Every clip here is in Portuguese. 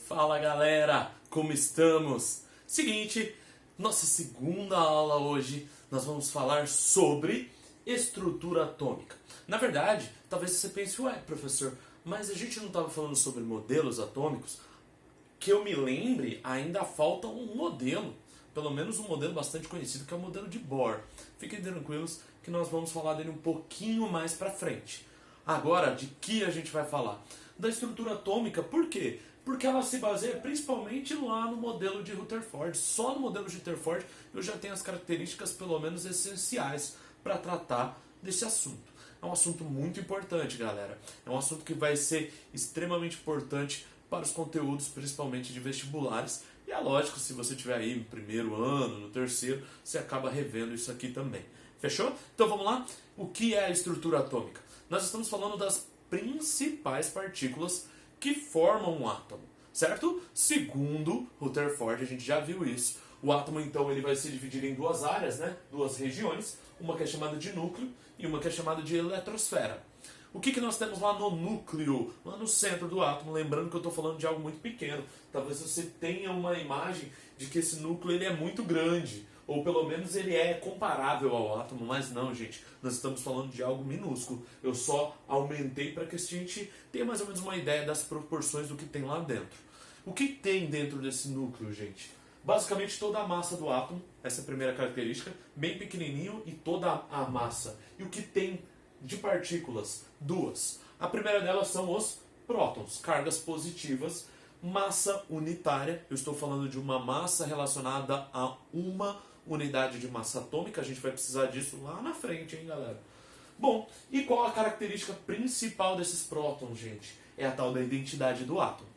Fala galera, como estamos? Seguinte, nossa segunda aula hoje nós vamos falar sobre estrutura atômica. Na verdade, talvez você pense, ué professor, mas a gente não estava falando sobre modelos atômicos? Que eu me lembre, ainda falta um modelo, pelo menos um modelo bastante conhecido, que é o modelo de Bohr. Fiquem tranquilos que nós vamos falar dele um pouquinho mais pra frente. Agora, de que a gente vai falar? Da estrutura atômica, por quê? Porque ela se baseia principalmente lá no modelo de Rutherford. Só no modelo de Rutherford eu já tenho as características pelo menos essenciais para tratar desse assunto. É um assunto muito importante, galera. É um assunto que vai ser extremamente importante para os conteúdos, principalmente de vestibulares. E é lógico, se você estiver aí no primeiro ano, no terceiro, você acaba revendo isso aqui também. Fechou? Então vamos lá? O que é a estrutura atômica? Nós estamos falando das principais partículas que formam um átomo, certo? Segundo Rutherford, a gente já viu isso. O átomo, então, ele vai se dividir em duas áreas, né? Duas regiões. Uma que é chamada de núcleo e uma que é chamada de eletrosfera. O que nós temos lá no núcleo, lá no centro do átomo? Lembrando que eu estou falando de algo muito pequeno. Talvez você tenha uma imagem de que esse núcleo ele é muito grande, ou pelo menos ele é comparável ao átomo, mas não, gente. Nós estamos falando de algo minúsculo. Eu só aumentei para que a gente tenha mais ou menos uma ideia das proporções do que tem lá dentro. O que tem dentro desse núcleo, gente? Basicamente toda a massa do átomo, essa é a primeira característica, bem pequenininho e toda a massa. E o que tem de partículas? Duas. A primeira delas são os prótons, cargas positivas, massa unitária. Eu estou falando de uma massa relacionada a uma unidade de massa atômica. A gente vai precisar disso lá na frente, hein, galera? Bom, e qual a característica principal desses prótons, gente? É a tal da identidade do átomo.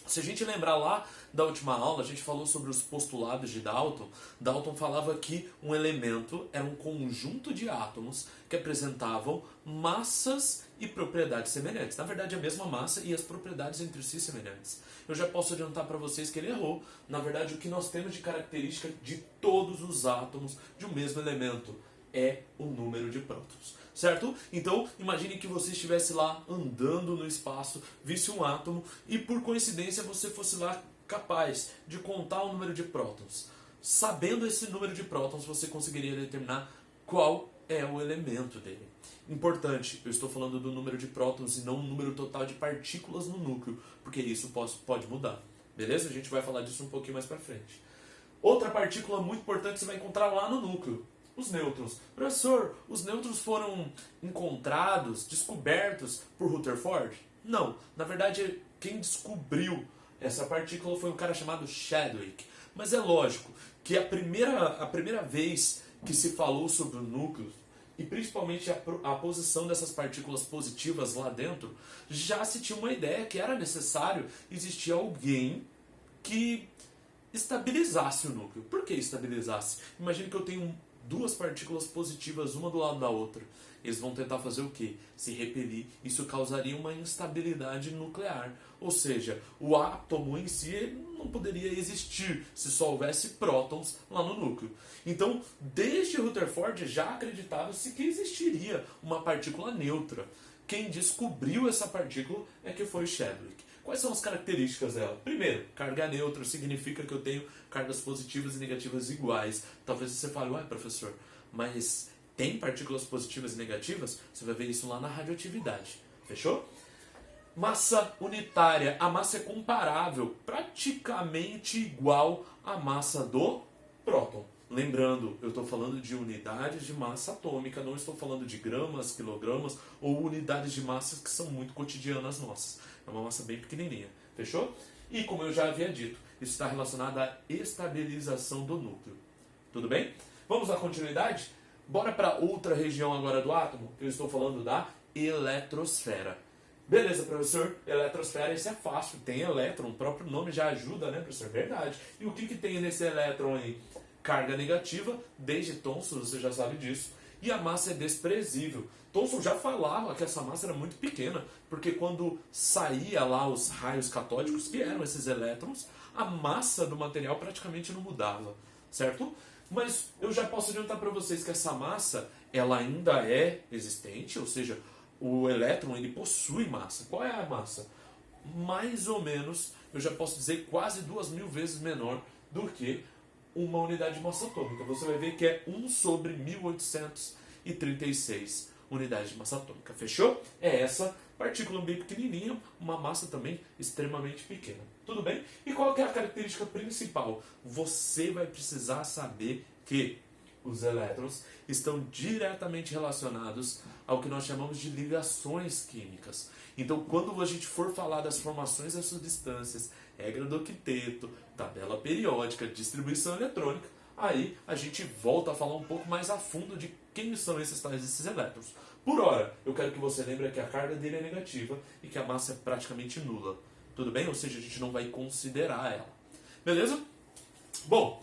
Se a gente lembrar lá da última aula, a gente falou sobre os postulados de Dalton. Dalton falava que um elemento era um conjunto de átomos que apresentavam massas e propriedades semelhantes. Na verdade, a mesma massa e as propriedades entre si semelhantes. Eu já posso adiantar para vocês que ele errou. Na verdade, o que nós temos de característica de todos os átomos de um mesmo elemento é o número de prótons. Certo? Então, imagine que você estivesse lá andando no espaço, visse um átomo e por coincidência você fosse lá capaz de contar o número de prótons. Sabendo esse número de prótons, você conseguiria determinar qual é o elemento dele. Importante, eu estou falando do número de prótons e não o número total de partículas no núcleo, porque isso pode mudar. Beleza? A gente vai falar disso um pouquinho mais pra frente. Outra partícula muito importante você vai encontrar lá no núcleo. Os nêutrons. Professor, os nêutrons foram encontrados, descobertos por Rutherford? Não. Na verdade, quem descobriu essa partícula foi um cara chamado Chadwick. Mas é lógico que a primeira vez que se falou sobre o núcleo, e principalmente a posição dessas partículas positivas lá dentro, já se tinha uma ideia que era necessário existir alguém que estabilizasse o núcleo. Por que estabilizasse? Imagine que eu tenho duas partículas positivas, uma do lado da outra. Eles vão tentar fazer o quê? Se repelir. Isso causaria uma instabilidade nuclear. Ou seja, o átomo em si não poderia existir se só houvesse prótons lá no núcleo. Então, desde Rutherford já acreditava-se que existiria uma partícula neutra. Quem descobriu essa partícula é que foi Chadwick. Quais são as características dela? Primeiro, carga neutra significa que eu tenho cargas positivas e negativas iguais. Talvez você fale, ué professor, mas tem partículas positivas e negativas? Você vai ver isso lá na radioatividade. Fechou? Massa unitária. A massa é comparável, praticamente igual à massa do próton. Lembrando, eu estou falando de unidades de massa atômica, não estou falando de gramas, quilogramas ou unidades de massas que são muito cotidianas nossas. É uma massa bem pequenininha, fechou? E como eu já havia dito, isso está relacionado à estabilização do núcleo. Tudo bem? Vamos dar continuidade? Bora para outra região agora do átomo? Eu estou falando da eletrosfera. Beleza, professor? Eletrosfera, isso é fácil. Tem elétron, o próprio nome já ajuda, né, professor? Verdade. E o que tem nesse elétron aí? Carga negativa, desde Thomson, você já sabe disso. E a massa é desprezível. Thomson já falava que essa massa era muito pequena, porque quando saía lá os raios catódicos, que eram esses elétrons, a massa do material praticamente não mudava, certo? Mas eu já posso adiantar para vocês que essa massa, ela ainda é existente, ou seja, o elétron ele possui massa. Qual é a massa? mais ou menos, eu já posso dizer, quase 2.000 vezes menor do que uma unidade de massa atômica. Você vai ver que é 1 sobre 1836 unidades de massa atômica. Fechou? É essa partícula bem pequenininha, uma massa também extremamente pequena. Tudo bem? E qual que é a característica principal? Você vai precisar saber que os elétrons estão diretamente relacionados ao que nós chamamos de ligações químicas. Então, quando a gente for falar das formações das substâncias, regra do octeto, tabela periódica, distribuição eletrônica, aí a gente volta a falar um pouco mais a fundo de quem são esses elétrons. Por hora, eu quero que você lembre que a carga dele é negativa e que a massa é praticamente nula. Tudo bem? Ou seja, a gente não vai considerar ela. Beleza? Bom,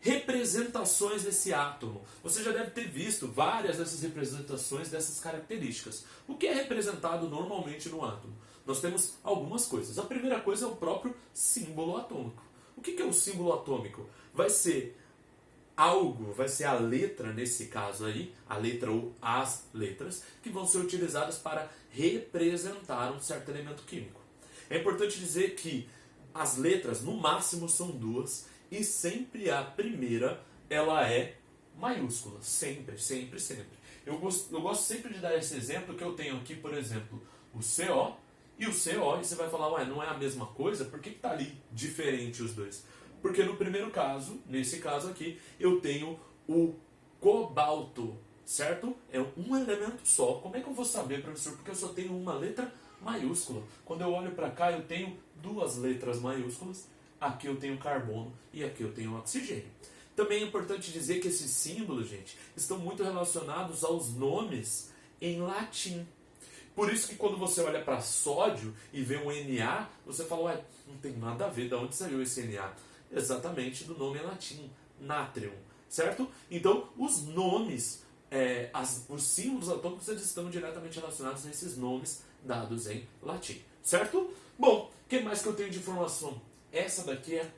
representações desse átomo. Você já deve ter visto várias dessas representações dessas características. O que é representado normalmente no átomo? Nós temos algumas coisas. A primeira coisa é o próprio símbolo atômico. O que é o símbolo atômico? Vai ser algo, vai ser a letra, nesse caso aí, a letra ou as letras, que vão ser utilizadas para representar um certo elemento químico. É importante dizer que as letras, no máximo, são duas, e sempre a primeira, ela é maiúscula. Sempre, sempre, sempre. Eu gosto sempre de dar esse exemplo, que eu tenho aqui, por exemplo, o CO e o CO, e você vai falar, ué, não é a mesma coisa? Por que está ali diferente os dois? Porque no primeiro caso, nesse caso aqui, eu tenho o cobalto, certo? É um elemento só. Como é que eu vou saber, professor? Porque eu só tenho uma letra maiúscula. Quando eu olho para cá, eu tenho duas letras maiúsculas. Aqui eu tenho carbono e aqui eu tenho oxigênio. Também é importante dizer que esses símbolos, gente, estão muito relacionados aos nomes em latim. Por isso que quando você olha para sódio e vê um Na, você fala, ué, não tem nada a ver, de onde saiu esse Na? Exatamente do nome em latim, natrium, certo? Então, os nomes, os símbolos atômicos, eles estão diretamente relacionados a esses nomes dados em latim, certo? Bom, o que mais que eu tenho de informação? Essa daqui é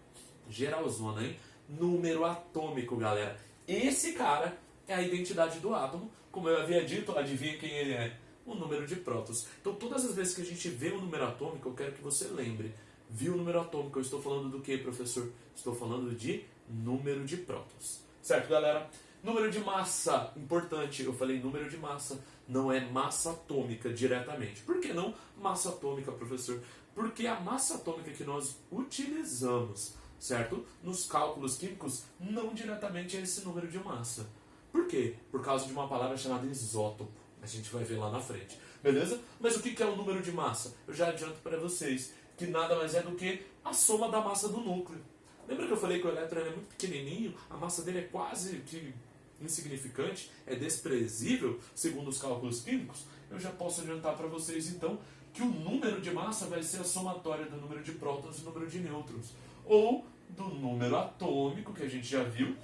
geralzona, hein? Número atômico, galera. Esse cara é a identidade do átomo. Como eu havia dito, adivinha quem ele é? O número de prótons. Então, todas as vezes que a gente vê um número atômico, eu quero que você lembre. Viu o número atômico, eu estou falando do que, professor? Estou falando de número de prótons. Certo, galera? Número de massa, importante. Eu falei número de massa, não é massa atômica diretamente. Por que não massa atômica, professor? Porque a massa atômica que nós utilizamos, certo? Nos cálculos químicos, não diretamente é esse número de massa. Por quê? Por causa de uma palavra chamada isótopo. A gente vai ver lá na frente. Beleza? Mas o que é o número de massa? Eu já adianto para vocês que nada mais é do que a soma da massa do núcleo. Lembra que eu falei que o elétron é muito pequenininho? A massa dele é quase que insignificante, é desprezível, segundo os cálculos químicos? Eu já posso adiantar para vocês, então, que o número de massa vai ser a somatória do número de prótons e número de nêutrons. Ou do número atômico, que a gente já viu,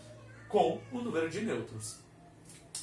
com o número de nêutrons.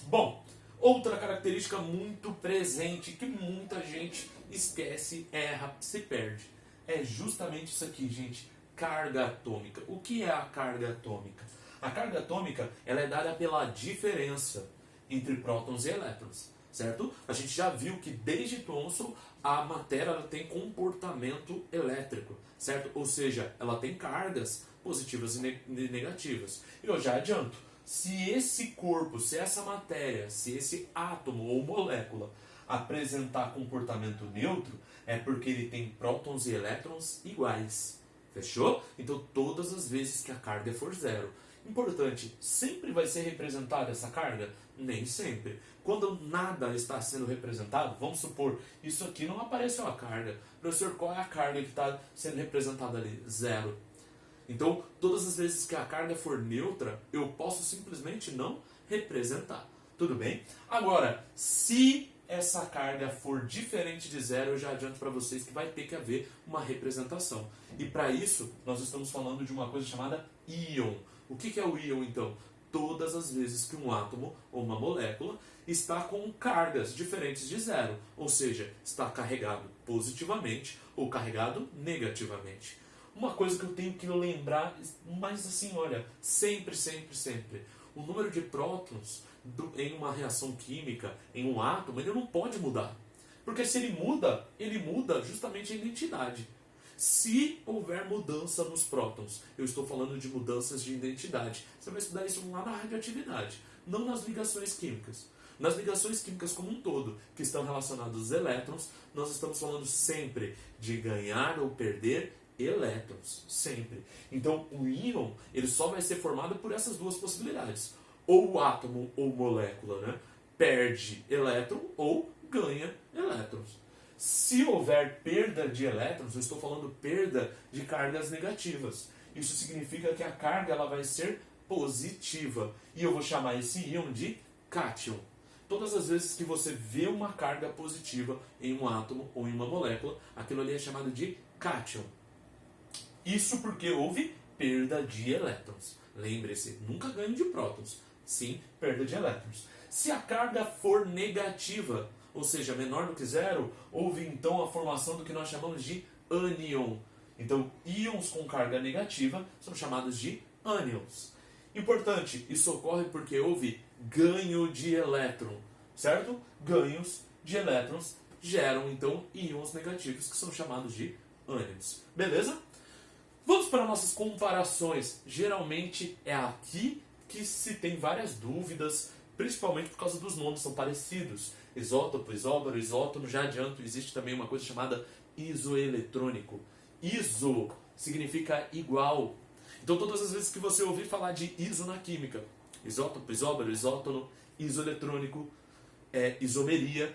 Bom, outra característica muito presente, que muita gente esquece, erra, se perde. É justamente isso aqui, gente. Carga atômica. O que é a carga atômica? A carga atômica, ela é dada pela diferença entre prótons e elétrons, certo? A gente já viu que desde Thomson a matéria ela tem comportamento elétrico, certo? Ou seja, ela tem cargas positivas e negativas. E eu já adianto, se esse corpo, se essa matéria, se esse átomo ou molécula apresentar comportamento neutro, é porque ele tem prótons e elétrons iguais. Fechou? Então, todas as vezes que a carga for zero. Importante, sempre vai ser representada essa carga? Nem sempre. Quando nada está sendo representado, vamos supor, isso aqui não apareceu a carga. Professor, qual é a carga que está sendo representada ali? Zero. Então, todas as vezes que a carga for neutra, eu posso simplesmente não representar. Tudo bem? Agora, se essa carga for diferente de zero, eu já adianto para vocês que vai ter que haver uma representação. E para isso, nós estamos falando de uma coisa chamada íon. O que é o íon, então? Todas as vezes que um átomo ou uma molécula está com cargas diferentes de zero, ou seja, está carregado positivamente ou carregado negativamente. Uma coisa que eu tenho que lembrar, mas assim, olha, sempre, sempre, sempre, o número de prótons em uma reação química, em um átomo, ele não pode mudar. Porque se ele muda justamente a identidade. Se houver mudança nos prótons, eu estou falando de mudanças de identidade. Você vai estudar isso lá na radioatividade, não nas ligações químicas. Nas ligações químicas como um todo, que estão relacionadas aos elétrons, nós estamos falando sempre de ganhar ou perder elétrons, sempre. Então o íon ele só vai ser formado por essas duas possibilidades. Ou o átomo ou molécula, né, perde elétron ou ganha elétrons. Se houver perda de elétrons, eu estou falando perda de cargas negativas. Isso significa que a carga ela vai ser positiva. E eu vou chamar esse íon de cátion. Todas as vezes que você vê uma carga positiva em um átomo ou em uma molécula, aquilo ali é chamado de cátion. Isso porque houve perda de elétrons. Lembre-se, nunca ganho de prótons. Sim, perda de elétrons. Se a carga for negativa, ou seja, menor do que zero, houve então a formação do que nós chamamos de ânion. Então, íons com carga negativa são chamados de ânions. Importante, isso ocorre porque houve ganho de elétron, certo? Ganhos de elétrons geram então íons negativos que são chamados de ânions. Beleza? Vamos para nossas comparações. Geralmente é aqui que se tem várias dúvidas, principalmente por causa dos nomes, são parecidos. Isótopo, isóbaro, isótono, já adianto, existe também uma coisa chamada isoeletrônico. Iso significa igual. Então todas as vezes que você ouvir falar de iso na química, isótopo, isóbaro, isótono, isoeletrônico, isomeria,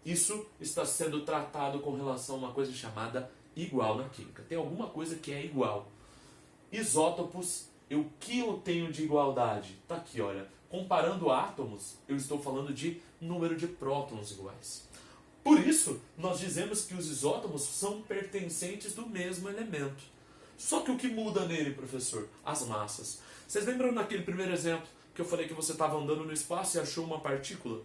isso está sendo tratado com relação a uma coisa chamada igual na química. Tem alguma coisa que é igual. Isótopos, o que eu tenho de igualdade? Está aqui, olha. Comparando átomos, eu estou falando de número de prótons iguais. Por isso, nós dizemos que os isótopos são pertencentes do mesmo elemento. Só que o que muda nele, professor? As massas. Vocês lembram daquele primeiro exemplo que eu falei que você estava andando no espaço e achou uma partícula?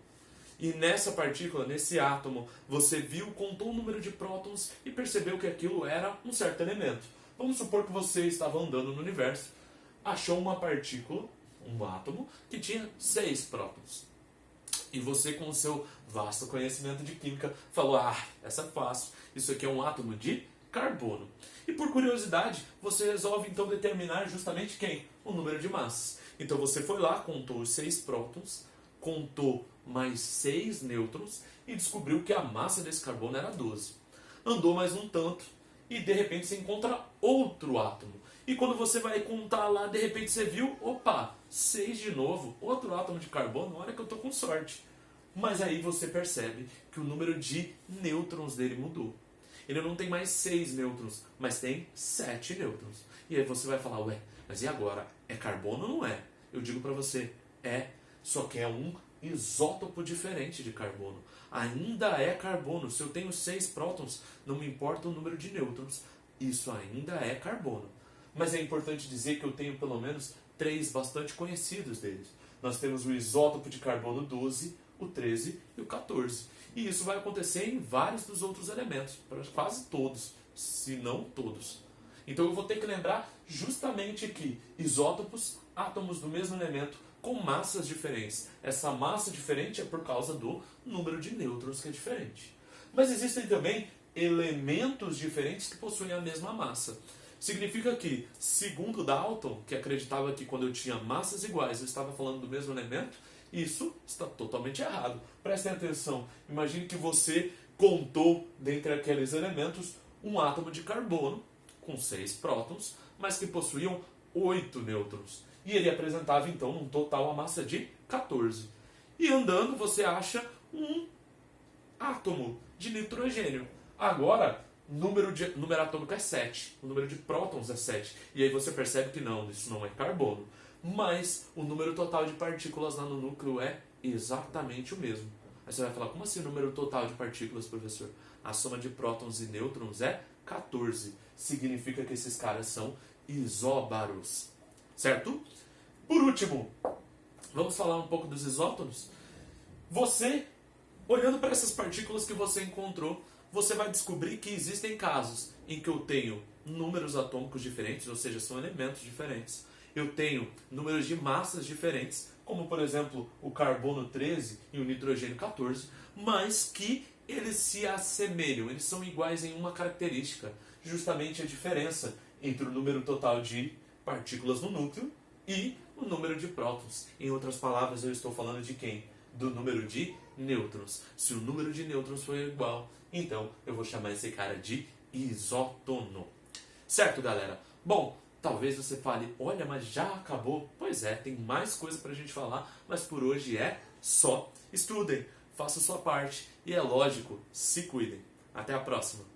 E nessa partícula, nesse átomo, você viu, contou o número de prótons e percebeu que aquilo era um certo elemento. Vamos supor que você estava andando no universo, achou uma partícula, um átomo, que tinha 6 prótons. E você, com o seu vasto conhecimento de química, falou, essa é fácil, isso aqui é um átomo de carbono. E por curiosidade, você resolve então determinar justamente quem? O número de massas. Então você foi lá, contou os 6 prótons, contou mais 6 nêutrons e descobriu que a massa desse carbono era 12. Andou mais um tanto e de repente você encontra outro átomo. E quando você vai contar lá, de repente você viu, 6 de novo, outro átomo de carbono, olha que eu estou com sorte. Mas aí você percebe que o número de nêutrons dele mudou. Ele não tem mais 6 nêutrons, mas tem 7 nêutrons. E aí você vai falar, mas e agora? É carbono ou não é? Eu digo para você, só que é um isótopo diferente de carbono. Ainda é carbono. Se eu tenho 6 prótons, não me importa o número de nêutrons. Isso ainda é carbono. Mas é importante dizer que eu tenho pelo menos 3 bastante conhecidos deles. Nós temos o isótopo de carbono 12, o 13 e o 14. E isso vai acontecer em vários dos outros elementos, para quase todos, se não todos. Então eu vou ter que lembrar justamente que isótopos, átomos do mesmo elemento, com massas diferentes. Essa massa diferente é por causa do número de nêutrons que é diferente. Mas existem também elementos diferentes que possuem a mesma massa. Significa que, segundo Dalton, que acreditava que quando eu tinha massas iguais eu estava falando do mesmo elemento, isso está totalmente errado. Prestem atenção. Imagine que você contou, dentre aqueles elementos, um átomo de carbono com 6 prótons, mas que possuíam 8 nêutrons. E ele apresentava, então, num total a massa de 14. E andando, você acha um átomo de nitrogênio. Agora, número atômico é 7. O número de prótons é 7. E aí você percebe que não, isso não é carbono. Mas o número total de partículas lá no núcleo é exatamente o mesmo. Aí você vai falar, como assim o número total de partículas, professor? A soma de prótons e nêutrons é 14. Significa que esses caras são isóbaros. Certo? Por último, vamos falar um pouco dos isótonos? Você, olhando para essas partículas que você encontrou, você vai descobrir que existem casos em que eu tenho números atômicos diferentes, ou seja, são elementos diferentes. Eu tenho números de massas diferentes, como por exemplo o carbono 13 e o nitrogênio 14, mas que eles se assemelham, eles são iguais em uma característica, justamente a diferença entre o número total de partículas no núcleo e o número de prótons. Em outras palavras, eu estou falando de quem? Do número de nêutrons. Se o número de nêutrons for igual, então eu vou chamar esse cara de isótono. Certo, galera? Bom, talvez você fale, olha, mas já acabou. Pois é, tem mais coisa pra gente falar, mas por hoje é só. Estudem, façam sua parte e, é lógico, se cuidem. Até a próxima!